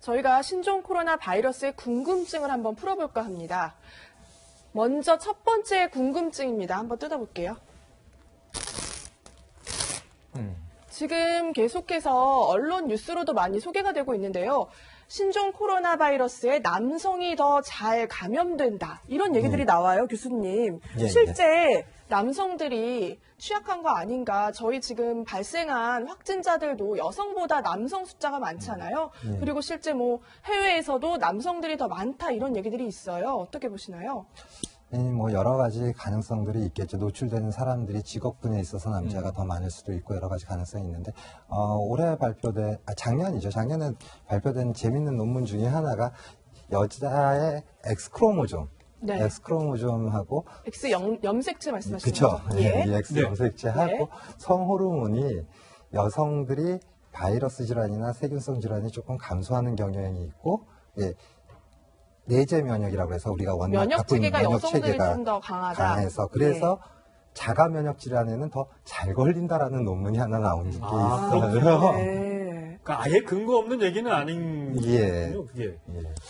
저희가 신종 코로나 바이러스의 궁금증을 한번 풀어볼까 합니다. 먼저 첫 번째 궁금증입니다. 한번 뜯어볼게요. 지금 계속해서 언론 뉴스로도 많이 소개가 되고 있는데요. 신종 코로나 바이러스에 남성이 더 잘 감염된다. 이런 얘기들이 나와요, 교수님. 실제 남성들이 취약한 거 아닌가. 저희 지금 발생한 확진자들도 여성보다 남성 숫자가 많잖아요. 그리고 실제 뭐 해외에서도 남성들이 더 많다. 이런 얘기들이 있어요. 어떻게 보시나요? 뭐 여러 가지 가능성들이 있겠죠. 노출되는 사람들이 직업군에 있어서 남자가 더 많을 수도 있고 여러 가지 가능성이 있는데 올해 작년이죠. 작년에 발표된 재밌는 논문 중에 하나가 여자의 X크로모좀, 네. X크로모좀하고 X 염색체 말씀하시는 그쵸. 거죠? 예. 이 X 염색체하고 성호르몬이 여성들이 바이러스 질환이나 세균성 질환이 조금 감소하는 경향이 있고 내재 면역이라고 해서 우리가 원래 면역 갖고 있는 체계가 면역 여성들이 체계가 좀 더 강하다. 강해서 그래서 자가 면역 질환에는 더 잘 걸린다라는 논문이 하나 나온 게 있어요. 네. 그러니까 아예 근거 없는 얘기는 아닌 예. 거군요, 그게.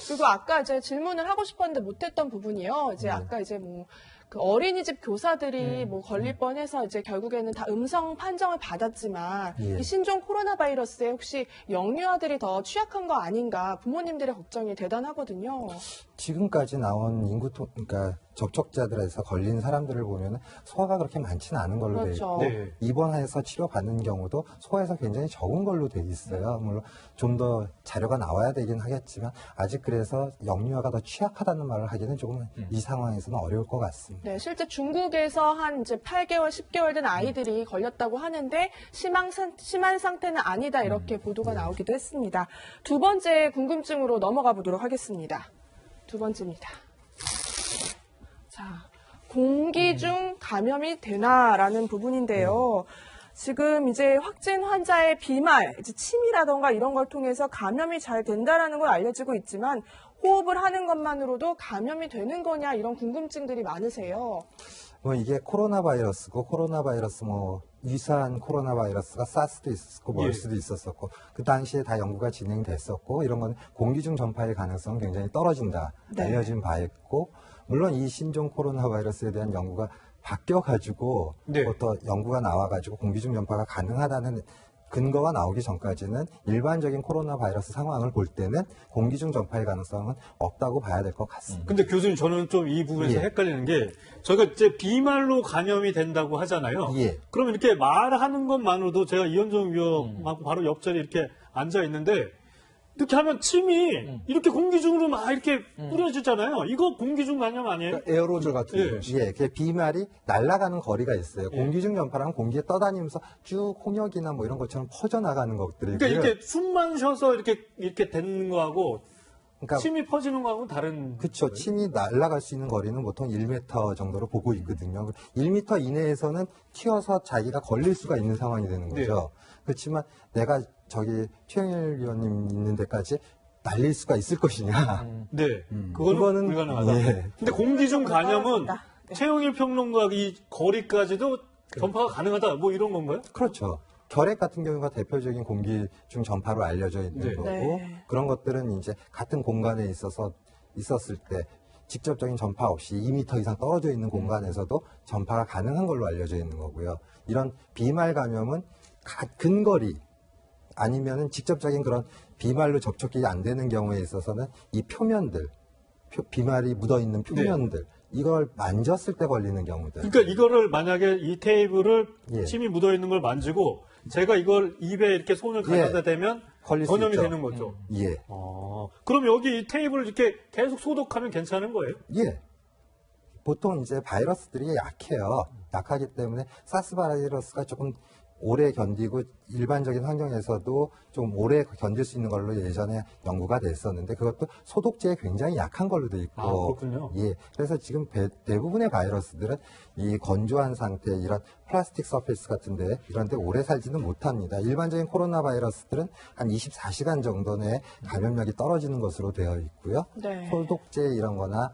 그리고 아까 이제 질문을 하고 싶었는데 못했던 부분이요. 이제 아까 이제 뭐 그 어린이집 교사들이 뭐 걸릴 뻔해서 이제 결국에는 다 음성 판정을 받았지만 이 신종 코로나 바이러스에 혹시 영유아들이 더 취약한 거 아닌가 부모님들의 걱정이 대단하거든요. 지금까지 나온 그러니까 접촉자들에서 걸린 사람들을 보면 소아가 그렇게 많지는 않은 걸로 돼 그렇죠. 있고 네. 입원해서 치료받는 경우도 소아에서 굉장히 적은 걸로 돼 있어요. 물론 좀 더 자료가 나와야 되긴 하겠지만 아직 그래서 영유아가 더 취약하다는 말을 하기는 조금 이 상황에서는 어려울 것 같습니다. 네, 실제 중국에서 한 이제 8개월, 10개월 된 아이들이 걸렸다고 하는데 심한 상태는 아니다 이렇게 보도가 나오기도 했습니다. 두 번째 궁금증으로 넘어가 보도록 하겠습니다. 두 번째입니다. 자, 공기 중 감염이 되나라는 부분인데요. 지금 이제 확진 환자의 비말, 이제 침이라던가 이런 걸 통해서 감염이 잘 된다라는 걸 알려지고 있지만 호흡을 하는 것만으로도 감염이 되는 거냐 이런 궁금증들이 많으세요. 뭐 이게 코로나 바이러스고 코로나 바이러스 뭐 유사한 코로나 바이러스가 사스도 있었고 멀스도 있었었고 그 당시에 다 연구가 진행됐었고 이런 건 공기 중 전파의 가능성은 굉장히 떨어진다 알려진 바 있고 물론 이 신종 코로나 바이러스에 대한 연구가 바뀌어가지고 또 연구가 나와가지고 공기 중 전파가 가능하다는 근거가 나오기 전까지는 일반적인 코로나 바이러스 상황을 볼 때는 공기 중 전파의 가능성은 없다고 봐야 될 것 같습니다. 근데 교수님 저는 좀 이 부분에서 헷갈리는 게 저희가 이제 비말로 감염이 된다고 하잖아요. 그러면 이렇게 말하는 것만으로도 제가 이현정 위원하고 바로 옆자리에 이렇게 앉아 있는데 이렇게 하면 침이 이렇게 공기 중으로 막 이렇게 뿌려지잖아요. 이거 공기 중 감염 아니에요? 그러니까 에어로졸 같은 그 비말이 날아가는 거리가 있어요. 공기 중 전파랑 공기에 떠다니면서 쭉 홍역이나 뭐 이런 것처럼 퍼져나가는 것들이고요. 그러니까 이렇게 숨만 쉬어서 이렇게 되는 거하고 그러니까 침이 퍼지는 거하고 다른. 그렇죠. 침이 날아갈 수 있는 거리는 보통 1m 정도로 보고 있거든요. 1m 이내에서는 튀어서 자기가 걸릴 수가 있는 상황이 되는 거죠. 그렇지만 내가 저기 최영일 위원님 있는 데까지 날릴 수가 있을 것이냐. 그거는 불가능하다. 근데 공기 중 감염은 최영일 평론가 이 거리까지도 전파가 가능하다. 뭐 이런 건가요? 그렇죠. 결핵 같은 경우가 대표적인 공기 중 전파로 알려져 있는 거고 그런 것들은 이제 같은 공간에 있었을 때 직접적인 전파 없이 2m 이상 떨어져 있는 공간에서도 전파가 가능한 걸로 알려져 있는 거고요. 이런 비말 감염은 근거리 아니면은 직접적인 그런 비말로 접촉이 안 되는 경우에 있어서는 이 표면들, 비말이 묻어 있는 표면들 이걸 만졌을 때 걸리는 경우들. 그러니까 이거를 만약에 이 테이블을 침이 묻어 있는 걸 만지고 제가 이걸 입에 이렇게 손을 갖다 대면 전염이 되는 거죠. 그럼 여기 이 테이블을 이렇게 계속 소독하면 괜찮은 거예요? 보통 이제 바이러스들이 약해요. 약하기 때문에 사스 바이러스가 조금 오래 견디고 일반적인 환경에서도 좀 오래 견딜 수 있는 걸로 예전에 연구가 됐었는데 그것도 소독제에 굉장히 약한 걸로 돼 있고 그렇군요. 그래서 지금 대부분의 바이러스들은 이 건조한 상태 이런 플라스틱 서페이스 같은데 이런 데 오래 살지는 못합니다. 일반적인 코로나 바이러스들은 한 24시간 정도 내에 감염력이 떨어지는 것으로 되어 있고요. 소독제 이런 거나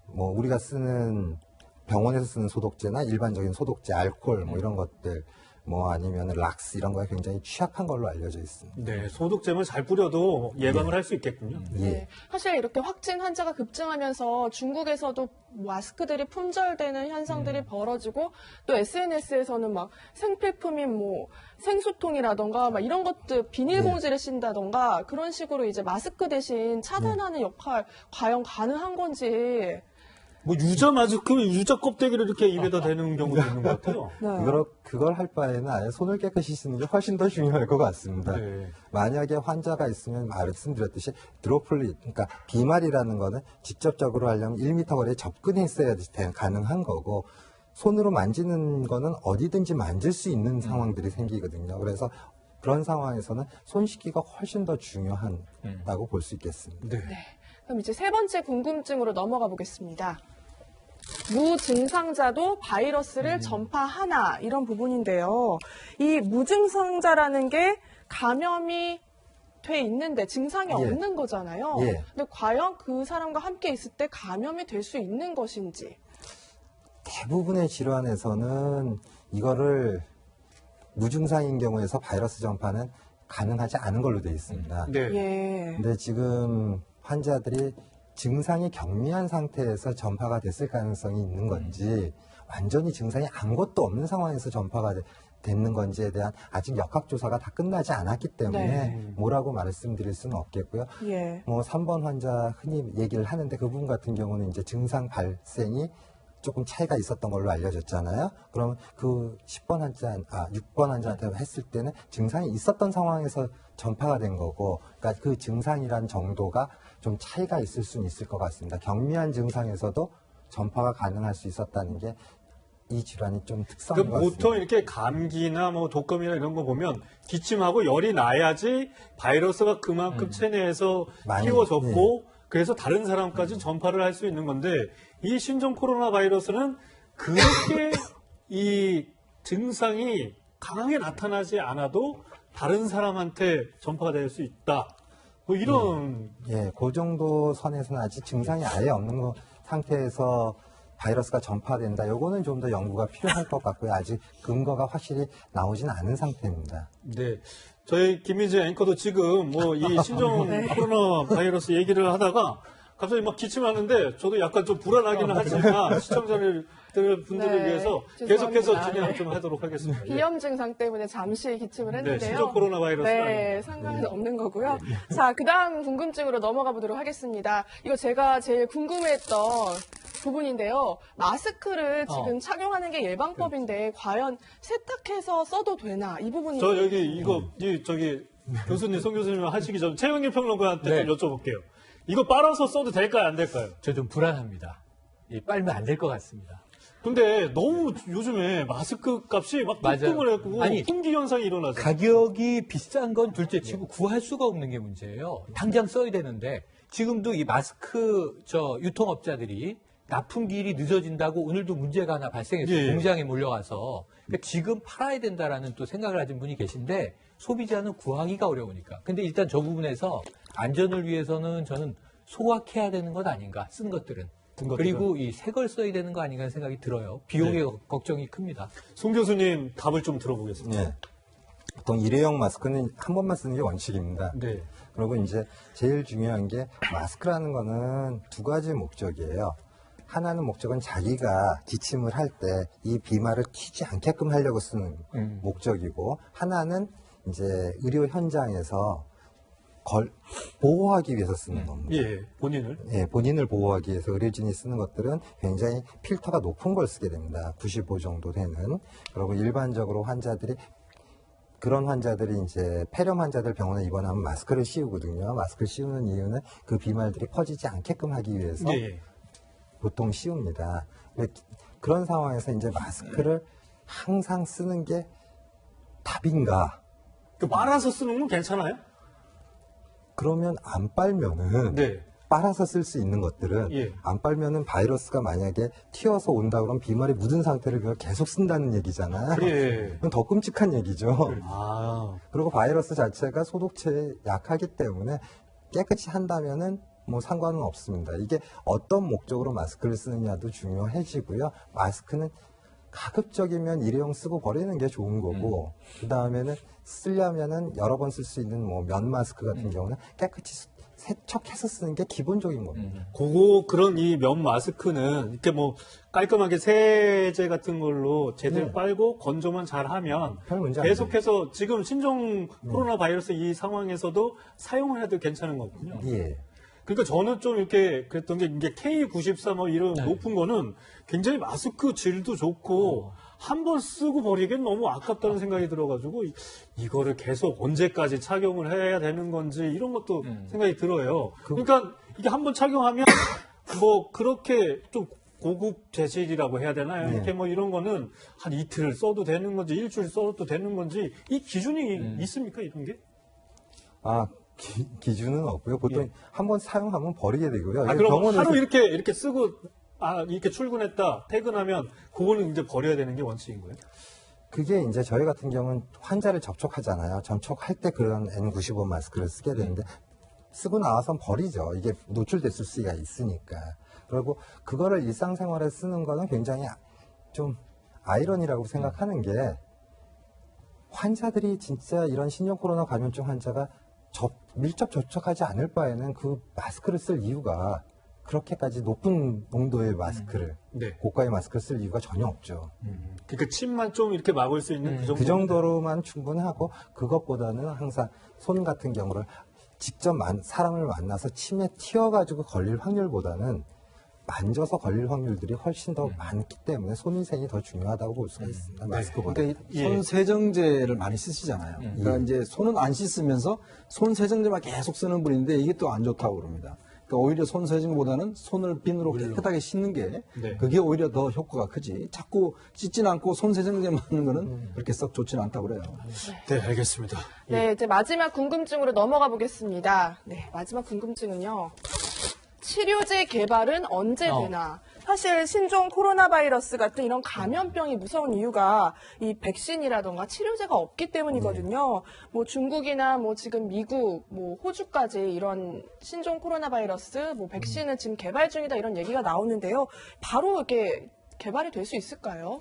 뭐 우리가 쓰는 병원에서 쓰는 소독제나 일반적인 소독제, 알코올 뭐 이런 것들 뭐 아니면 락스 이런 거에 굉장히 취약한 걸로 알려져 있습니다. 네, 소독제만 잘 뿌려도 예방을 할 수 있겠군요. 예. 네. 사실 이렇게 확진 환자가 급증하면서 중국에서도 마스크들이 품절되는 현상들이 벌어지고 또 SNS에서는 막 생필품인 뭐 생수통이라던가 막 이런 것들 비닐봉지를 쓴다던가 그런 식으로 이제 마스크 대신 차단하는 역할 과연 가능한 건지. 뭐 유자 마스크, 유자 껍데기를 이렇게 입에다 대는 경우도 있는 것 같아요. 네. 그걸 할 바에는 아예 손을 깨끗이 쓰는 게 훨씬 더 중요할 것 같습니다. 네. 만약에 환자가 있으면 말씀드렸듯이 드로플릿, 그러니까 비말이라는 거는 직접적으로 하려면 1m 거리에 접근했어야 가능한 거고 손으로 만지는 거는 어디든지 만질 수 있는 상황들이 생기거든요. 그래서 그런 상황에서는 손 씻기가 훨씬 더 중요하다고 볼 수 있겠습니다. 네. 그럼 이제 세 번째 궁금증으로 넘어가 보겠습니다. 무증상자도 바이러스를 전파하나 이런 부분인데요. 이 무증상자라는 게 감염이 돼 있는데 증상이 예. 없는 거잖아요. 예. 근데 과연 그 사람과 함께 있을 때 감염이 될 수 있는 것인지. 대부분의 질환에서는 이거를 무증상인 경우에서 바이러스 전파는 가능하지 않은 걸로 되어 있습니다. 네. 예. 근데 지금 환자들이 증상이 경미한 상태에서 전파가 됐을 가능성이 있는 건지 완전히 증상이 아무것도 없는 상황에서 전파가 됐는 건지에 대한 아직 역학조사가 다 끝나지 않았기 때문에 네. 뭐라고 말씀드릴 수는 없겠고요. 예. 뭐 3번 환자 흔히 얘기를 하는데 그분 같은 경우는 이제 증상 발생이 조금 차이가 있었던 걸로 알려졌잖아요. 그러면 그 6번 환자한테 했을 때는 증상이 있었던 상황에서 전파가 된 거고, 그러니까 그 증상이란 정도가 좀 차이가 있을 수는 있을 것 같습니다. 경미한 증상에서도 전파가 가능할 수 있었다는 게 이 질환이 좀 특성인 것 같습니다. 보통 이렇게 감기나 뭐 독감이나 이런 거 보면 기침하고 열이 나야지 바이러스가 그만큼 체내에서 많이, 띄워졌고 그래서 다른 사람까지 전파를 할 수 있는 건데 이 신종 코로나 바이러스는 그렇게 이 증상이 강하게 나타나지 않아도 다른 사람한테 전파가 될 수 있다. 뭐 이런 예, 그 정도 선에서는 아직 증상이 아예 없는 상태에서 바이러스가 전파된다. 요거는 좀 더 연구가 필요할 것 같고요. 아직 근거가 확실히 나오진 않은 상태입니다. 네. 저희 김민재 앵커도 지금 뭐 이 신종 코로나 바이러스 얘기를 하다가 갑자기 막 기침하는데 저도 약간 좀 불안하기는 하지만 시청자분들을 네, 위해서 죄송합니다. 계속해서 진행 네. 좀 하도록 하겠습니다. 예. 비염 증상 때문에 잠시 기침을 했는데요. 네, 신종 코로나 바이러스. 네, 상관은 없는 거고요. 자, 그 다음 궁금증으로 넘어가 보도록 하겠습니다. 이거 제가 제일 궁금했던 부분인데요. 마스크를 지금 착용하는 게 예방법인데 과연 세탁해서 써도 되나? 이 부분이. 저 여기 이거 저기 교수님, 송 교수님 하시기 전에 최영일 평론가한테 네. 좀 여쭤볼게요. 이거 빨아서 써도 될까요, 안 될까요? 저 좀 불안합니다. 빨면 안 될 것 같습니다. 근데 너무 요즘에 마스크 값이 막 맞아요. 폭등을 했고 아니, 품귀 현상이 일어나죠. 가격이 비싼 건 둘째치고 구할 수가 없는 게 문제예요. 당장 써야 되는데 지금도 이 마스크 유통업자들이 납품기일이 늦어진다고 오늘도 문제가 하나 발생했어요. 예. 공장에 몰려가서. 그러니까 지금 팔아야 된다라는 또 생각을 가진 분이 계신데 소비자는 구하기가 어려우니까. 근데 일단 저 부분에서 안전을 위해서는 저는 소각해야 되는 것 아닌가, 쓴 것들은. 그리고 이 새 걸 써야 되는 거 아닌가 하는 생각이 들어요. 비용의 걱정이 큽니다. 송 교수님 답을 좀 들어보겠습니다. 예. 보통 일회용 마스크는 한 번만 쓰는 게 원칙입니다. 네. 그리고 이제 제일 중요한 게 마스크라는 거는 두 가지 목적이에요. 하나는 목적은 자기가 기침을 할 때 이 비말을 튀지 않게끔 하려고 쓰는 목적이고, 하나는 이제 의료 현장에서 보호하기 위해서 쓰는 겁니다. 예, 본인을. 예, 본인을 보호하기 위해서 의료진이 쓰는 것들은 굉장히 필터가 높은 걸 쓰게 됩니다. 95 정도 되는. 그리고 일반적으로 그런 환자들이 이제 폐렴 환자들 병원에 입원하면 마스크를 씌우거든요. 마스크를 씌우는 이유는 그 비말들이 퍼지지 않게끔 하기 위해서 예. 보통 씌웁니다. 그런 상황에서 이제 마스크를 항상 쓰는 게 답인가? 그 빨아서 쓰는 건 괜찮아요? 그러면 안 빨면은 네. 빨아서 쓸 수 있는 것들은 예. 안 빨면은 바이러스가 만약에 튀어서 온다 그러면 비말이 묻은 상태를 그걸 계속 쓴다는 얘기잖아요. 그래. 그건 더 끔찍한 얘기죠. 아, 그리고 바이러스 자체가 소독체에 약하기 때문에 깨끗이 한다면은 뭐 상관은 없습니다. 이게 어떤 목적으로 마스크를 쓰느냐도 중요해지고요. 마스크는 가급적이면 일회용 쓰고 버리는 게 좋은 거고, 그 다음에는 쓰려면은 여러 번 쓸 수 있는 뭐 면 마스크 같은 경우는 깨끗이 세척해서 쓰는 게 기본적인 겁니다. 그런 이 면 마스크는 이렇게 뭐 깔끔하게 세제 같은 걸로 제대로 네. 빨고 건조만 잘 하면 별 문제 안 계속해서 지금 신종 코로나 바이러스 이 상황에서도 사용을 해도 괜찮은 거군요. 예. 그러니까 저는 좀 이렇게 그랬던 게 이게 K94 뭐 이런 높은 거는 굉장히 마스크 질도 좋고 한 번 쓰고 버리기엔 너무 아깝다는 생각이 들어가지고 이거를 계속 언제까지 착용을 해야 되는 건지 이런 것도 생각이 들어요. 그러니까 이게 한 번 착용하면 뭐 그렇게 좀 고급 재질이라고 해야 되나요? 네. 이렇게 뭐 이런 거는 한 이틀 써도 되는 건지 일주일 써도 되는 건지 이 기준이 있습니까? 이런 게? 기준은 없고요. 보통 한 번 사용하면 버리게 되고요. 그럼 병원에서 하루 이렇게 쓰고 이렇게 출근했다 퇴근하면 그거는 이제 버려야 되는 게 원칙인 거예요? 그게 이제 저희 같은 경우는 환자를 접촉하잖아요. 접촉할 때 그런 N95 마스크를 쓰게 되는데 쓰고 나와선 버리죠. 이게 노출됐을 수가 있으니까. 그리고 그거를 일상생활에 쓰는 거는 굉장히 좀 아이러니라고 생각하는 게 환자들이 진짜 이런 신종 코로나 감염증 환자가 밀접 접촉하지 않을 바에는 그 마스크를 쓸 이유가 그렇게까지 높은 농도의 마스크를 네. 고가의 마스크를 쓸 이유가 전혀 없죠. 그러니까 침만 좀 이렇게 막을 수 있는 그 정도로만 충분하고 그것보다는 항상 손 같은 경우를 직접 사람을 만나서 침에 튀어가지고 걸릴 확률보다는 만져서 걸릴 확률들이 훨씬 더 많기 때문에 손위생이 더 중요하다고 볼 수가 있습니다. 마스크보다. 그러니까 손 세정제를 많이 쓰시잖아요. 그러니까 이제 손은 안 씻으면서 손 세정제만 계속 쓰는 분인데 이게 또 안 좋다고 그럽니다. 그러니까 오히려 손 세정보다는 손을 비누로 깨끗하게 씻는 게 그게 오히려 더 효과가 크지. 자꾸 씻진 않고 손 세정제만 하는 거는 그렇게 썩 좋지는 않다고 그래요. 네, 알겠습니다. 네, 이제 마지막 궁금증으로 넘어가 보겠습니다. 네, 마지막 궁금증은요. 치료제 개발은 언제 되나? 사실 신종 코로나 바이러스 같은 이런 감염병이 무서운 이유가 이 백신이라던가 치료제가 없기 때문이거든요. 뭐 중국이나 뭐 지금 미국, 뭐 호주까지 이런 신종 코로나 바이러스 뭐 백신을 지금 개발 중이다 이런 얘기가 나오는데요. 바로 이렇게 개발이 될 수 있을까요?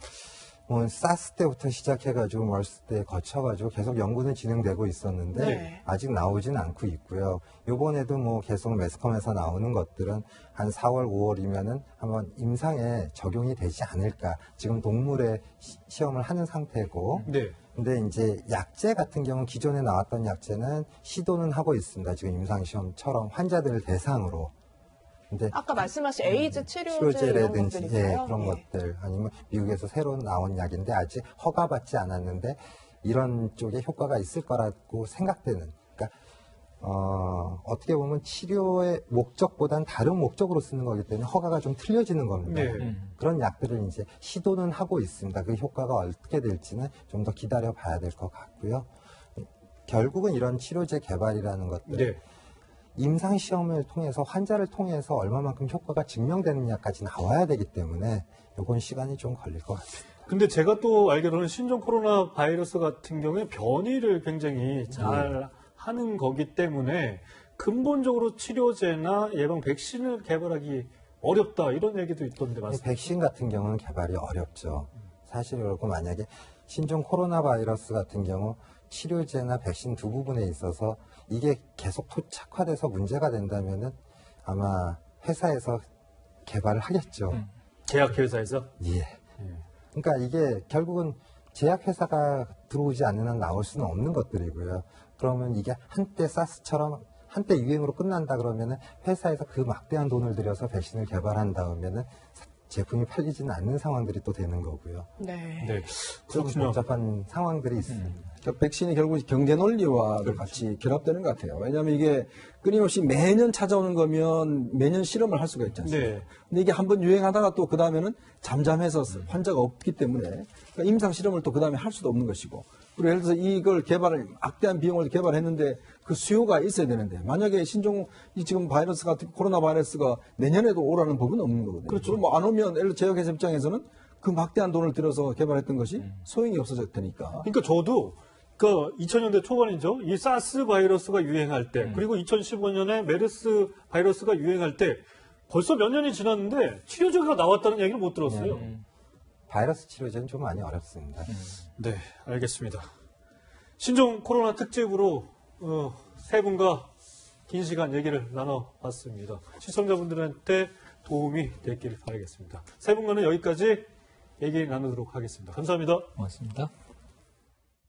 사스 때부터 시작해가지고 머스 때 거쳐가지고 계속 연구는 진행되고 있었는데 네. 아직 나오진 않고 있고요. 이번에도 뭐 계속 매스컴에서 나오는 것들은 한 4월, 5월이면은 한번 임상에 적용이 되지 않을까. 지금 동물에 시험을 하는 상태고. 네. 근데 이제 약제 같은 경우는 기존에 나왔던 약제는 시도는 하고 있습니다. 지금 임상시험처럼 환자들을 대상으로. 근데 아까 말씀하신 에이즈 치료제 이런 치료제라든지 것들이요. 그런 것들 아니면 미국에서 새로 나온 약인데 아직 허가받지 않았는데 이런 쪽에 효과가 있을 거라고 생각되는. 그러니까 어떻게 보면 치료의 목적보다는 다른 목적으로 쓰는 거기 때문에 허가가 좀 틀려지는 겁니다. 네. 그런 약들을 이제 시도는 하고 있습니다. 그 효과가 어떻게 될지는 좀 더 기다려 봐야 될 것 같고요. 결국은 이런 치료제 개발이라는 것들 네. 임상시험을 통해서 환자를 통해서 얼마만큼 효과가 증명되느냐까지 나와야 되기 때문에 이건 시간이 좀 걸릴 것 같습니다. 근데 제가 또 알기로는 신종 코로나 바이러스 같은 경우에 변이를 굉장히 잘 하는 거기 때문에 근본적으로 치료제나 예방 백신을 개발하기 어렵다 이런 얘기도 있던데 맞습니까? 백신 같은 경우는 개발이 어렵죠. 사실 그렇고 만약에 신종 코로나 바이러스 같은 경우 치료제나 백신 두 부분에 있어서 이게 계속 토착화돼서 문제가 된다면은 아마 회사에서 개발을 하겠죠. 제약회사에서? 예. 그러니까 이게 결국은 제약회사가 들어오지 않는 한 나올 수는 없는 것들이고요. 그러면 이게 한때 사스처럼 한때 유행으로 끝난다 그러면은 회사에서 그 막대한 돈을 들여서 백신을 개발한 다음에는 제품이 팔리지는 않는 상황들이 또 되는 거고요. 네. 네. 좀 그렇군요. 복잡한 상황들이 있습니다. 그러니까 백신이 결국 경제 논리와도 같이 결합되는 것 같아요. 왜냐하면 이게 끊임없이 매년 찾아오는 거면 매년 실험을 할 수가 있지 않습니까? 네. 근데 이게 한번 유행하다가 또 그 다음에는 잠잠해서 환자가 없기 때문에 그러니까 임상 실험을 또 그 다음에 할 수도 없는 것이고 그리고 예를 들어서 이걸 막대한 비용을 개발했는데 그 수요가 있어야 되는데 만약에 지금 바이러스 같은 코로나 바이러스가 내년에도 오라는 법은 없는 거거든요. 그렇죠. 뭐 안 오면 예를 들어 제약회사 입장에서는 그 막대한 돈을 들여서 개발했던 것이 소용이 없어졌 테니까. 그러니까 저도 그 2000년대 초반이죠. 이 사스 바이러스가 유행할 때 그리고 2015년에 메르스 바이러스가 유행할 때 벌써 몇 년이 지났는데 치료제가 나왔다는 얘기를 못 들었어요. 바이러스 치료제는 좀 많이 어렵습니다. 네, 알겠습니다. 신종 코로나 특집으로 세 분과 긴 시간 얘기를 나눠봤습니다. 시청자분들한테 도움이 됐길 바라겠습니다. 세 분과는 여기까지 얘기 나누도록 하겠습니다. 감사합니다. 고맙습니다.